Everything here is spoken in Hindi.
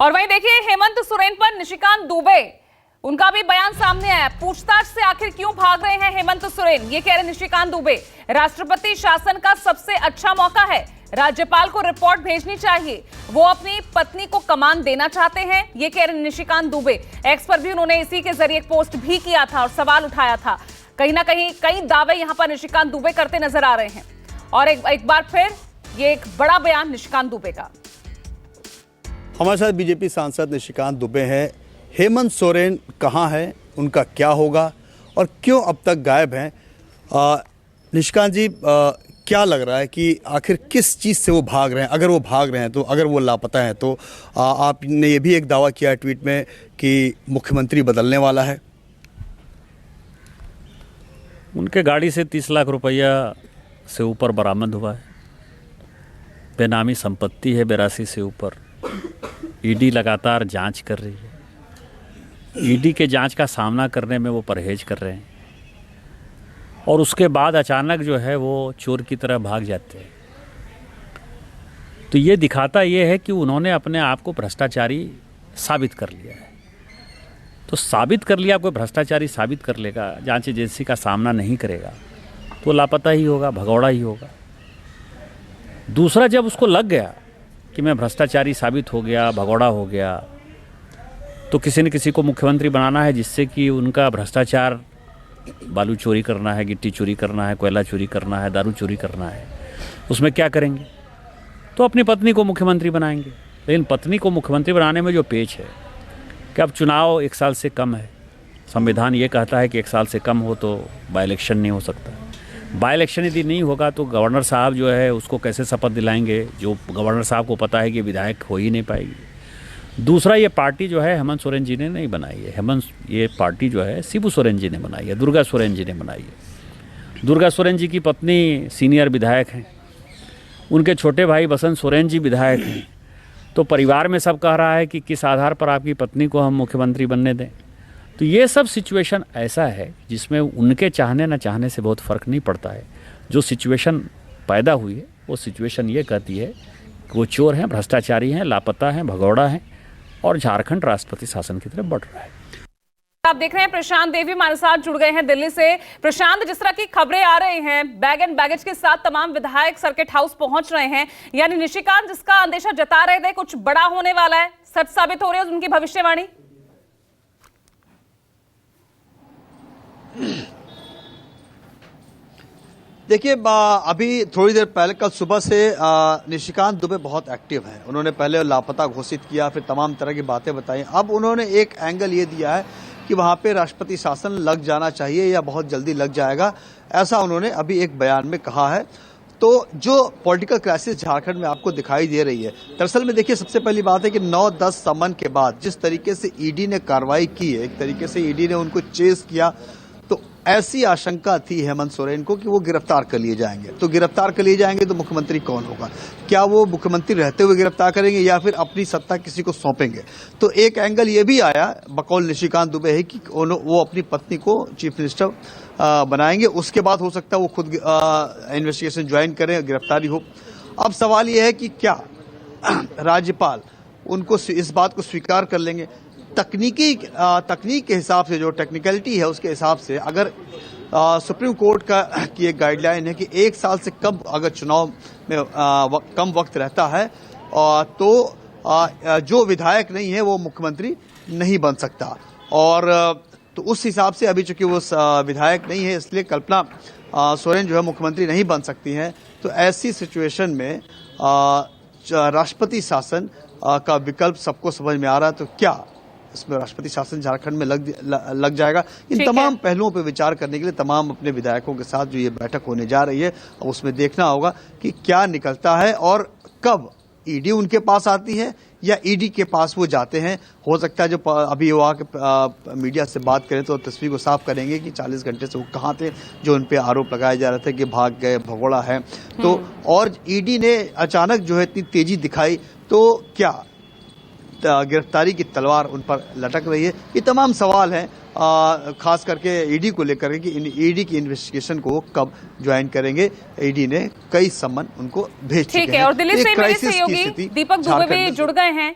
और वहीं देखिए हेमंत सोरेन पर निशिकांत दुबे, उनका भी बयान सामने आया। पूछताछ से आखिर क्यों भाग रहे हैं हेमंत सोरेन, ये कह रहे निशिकांत दुबे। राष्ट्रपति शासन का सबसे अच्छा मौका है, राज्यपाल को रिपोर्ट भेजनी चाहिए, वो अपनी पत्नी को कमान देना चाहते हैं, ये कह रहे निशिकांत दुबे। एक्स पर भी उन्होंने इसी के जरिए एक पोस्ट भी किया था और सवाल उठाया था। कहीं ना कहीं कई दावे यहां पर निशिकांत दुबे करते नजर आ रहे हैं। और एक बार फिर ये एक बड़ा बयान निशिकांत दुबे का। हमारे साथ बीजेपी सांसद निशिकांत दुबे हैं। हेमंत सोरेन कहां है, उनका क्या होगा और क्यों अब तक गायब हैं? निशिकांत जी, क्या लग रहा है कि आखिर किस चीज़ से वो भाग रहे हैं? अगर वो भाग रहे हैं तो, अगर वो लापता हैं तो आपने ये भी एक दावा किया ट्वीट में कि मुख्यमंत्री बदलने वाला है। उनके गाड़ी से 30 लाख रुपया से ऊपर बरामद हुआ है। बेनामी संपत्ति है 82 से ऊपर। ईडी लगातार जांच कर रही है। ईडी के जांच का सामना करने में वो परहेज कर रहे हैं और उसके बाद अचानक जो है वो चोर की तरह भाग जाते हैं। तो ये दिखाता ये है कि उन्होंने अपने आप को भ्रष्टाचारी साबित कर लिया है। तो साबित कर लिया, कोई भ्रष्टाचारी साबित कर लेगा, जांच एजेंसी का सामना नहीं करेगा तो लापता ही होगा, भगौड़ा ही होगा। दूसरा, जब उसको लग गया कि मैं भ्रष्टाचारी साबित हो गया, भगौड़ा हो गया, तो किसी न किसी को मुख्यमंत्री बनाना है जिससे कि उनका भ्रष्टाचार, बालू चोरी करना है, गिट्टी चोरी करना है, कोयला चोरी करना है, दारू चोरी करना है, उसमें क्या करेंगे? तो अपनी पत्नी को मुख्यमंत्री बनाएंगे। लेकिन पत्नी को मुख्यमंत्री बनाने में जो पेच है कि अब चुनाव 1 साल से कम है। संविधान ये कहता है कि 1 साल से कम हो तो बाई इलेक्शन नहीं हो सकता। बाई इलेक्शन यदि नहीं होगा तो गवर्नर साहब जो है उसको कैसे शपथ दिलाएंगे, जो गवर्नर साहब को पता है कि विधायक हो ही नहीं पाएगी। दूसरा, ये पार्टी जो है हेमंत सोरेन जी ने नहीं बनाई है। ये पार्टी जो है शिबू सोरेन जी ने बनाई है, दुर्गा सोरेन जी ने बनाई है। दुर्गा सोरेन जी की पत्नी सीनियर विधायक हैं, उनके छोटे भाई बसंत सोरेन जी विधायक हैं। तो परिवार में सब कह रहा है कि किस आधार पर आपकी पत्नी को हम मुख्यमंत्री बनने दें। तो ये सब सिचुएशन ऐसा है जिसमें उनके चाहने न चाहने से बहुत फ़र्क नहीं पड़ता है। जो सिचुएशन पैदा हुई है वो सिचुएशन ये कहती है कि वो चोर हैं, भ्रष्टाचारी हैं, लापता हैं, भगौड़ा हैं और झारखंड राष्ट्रपति शासन की तरफ बढ़ रहा है। आप देख रहे हैं प्रशांत देवी हमारे साथ जुड़ गए हैं दिल्ली से। प्रशांत, जिस तरह की खबरें आ रही हैं, बैग एंड बैगेज के साथ तमाम विधायक सर्किट हाउस पहुंच रहे हैं, यानी निशिकांत जिसका अंदेशा जता रहे थे कुछ बड़ा होने वाला है, सच साबित हो रही है उनकी भविष्यवाणी? देखिए, अभी थोड़ी देर पहले, कल सुबह से निशिकांत दुबे बहुत एक्टिव हैं। उन्होंने पहले लापता घोषित किया, फिर तमाम तरह की बातें बताई। अब उन्होंने एक एंगल ये दिया है कि वहां पे राष्ट्रपति शासन लग जाना चाहिए या बहुत जल्दी लग जाएगा, ऐसा उन्होंने अभी एक बयान में कहा है। तो जो पॉलिटिकल क्राइसिस झारखंड में आपको दिखाई दे रही है, दरअसल में देखिए, सबसे पहली बात है कि 9-10 समन के बाद जिस तरीके से ईडी ने कार्रवाई की है, एक तरीके से ईडी ने उनको चेस किया, तो ऐसी आशंका थी हेमंत सोरेन को कि वो गिरफ्तार कर लिए जाएंगे। तो गिरफ्तार कर लिए जाएंगे तो मुख्यमंत्री कौन होगा? क्या वो मुख्यमंत्री रहते हुए गिरफ्तार करेंगे या फिर अपनी सत्ता किसी को सौंपेंगे? तो एक एंगल ये भी आया बकौल निशिकांत दुबे है कि वो अपनी पत्नी को चीफ मिनिस्टर बनाएंगे। उसके बाद हो सकता है वो खुद इन्वेस्टिगेशन ज्वाइन करें, गिरफ्तारी हो। अब सवाल ये है कि क्या राज्यपाल उनको इस बात को स्वीकार कर लेंगे? तकनीक के हिसाब से, जो टेक्निकलिटी है उसके हिसाब से, अगर सुप्रीम कोर्ट की एक गाइडलाइन है कि 1 साल से कम अगर चुनाव में कम वक्त रहता है तो जो विधायक नहीं है वो मुख्यमंत्री नहीं बन सकता। और तो उस हिसाब से अभी चूंकि वो विधायक नहीं है, इसलिए कल्पना सोरेन जो है मुख्यमंत्री नहीं बन सकती हैं। तो ऐसी सिचुएशन में राष्ट्रपति शासन का विकल्प सबको समझ में आ रहा है। तो क्या इसमें राष्ट्रपति शासन झारखंड में लग जाएगा? इन तमाम पहलुओं पर विचार करने के लिए तमाम अपने विधायकों के साथ जो ये बैठक होने जा रही है, उसमें देखना होगा कि क्या निकलता है और कब ईडी उनके पास आती है या ईडी के पास वो जाते हैं। हो सकता है जो अभी वो आके मीडिया से बात करें तो तस्वीर को साफ करेंगे कि 40 घंटे से वो कहाँ थे, जो उन पे आरोप लगाए जा रहे थे कि भाग गए, भगोड़ा है। तो और ईडी ने अचानक जो है इतनी तेजी दिखाई, तो क्या गिरफ्तारी की तलवार उन पर लटक रही है? ये तमाम सवाल हैं, खास करके ईडी को लेकर कि ईडी की इन्वेस्टिगेशन को कब ज्वाइन करेंगे। ईडी ने कई सम्मन उनको भेज चुके हैं। ठीक है, और दिल्ली से मेरे सहयोगी दीपक दुबे भी जुड़ गए हैं।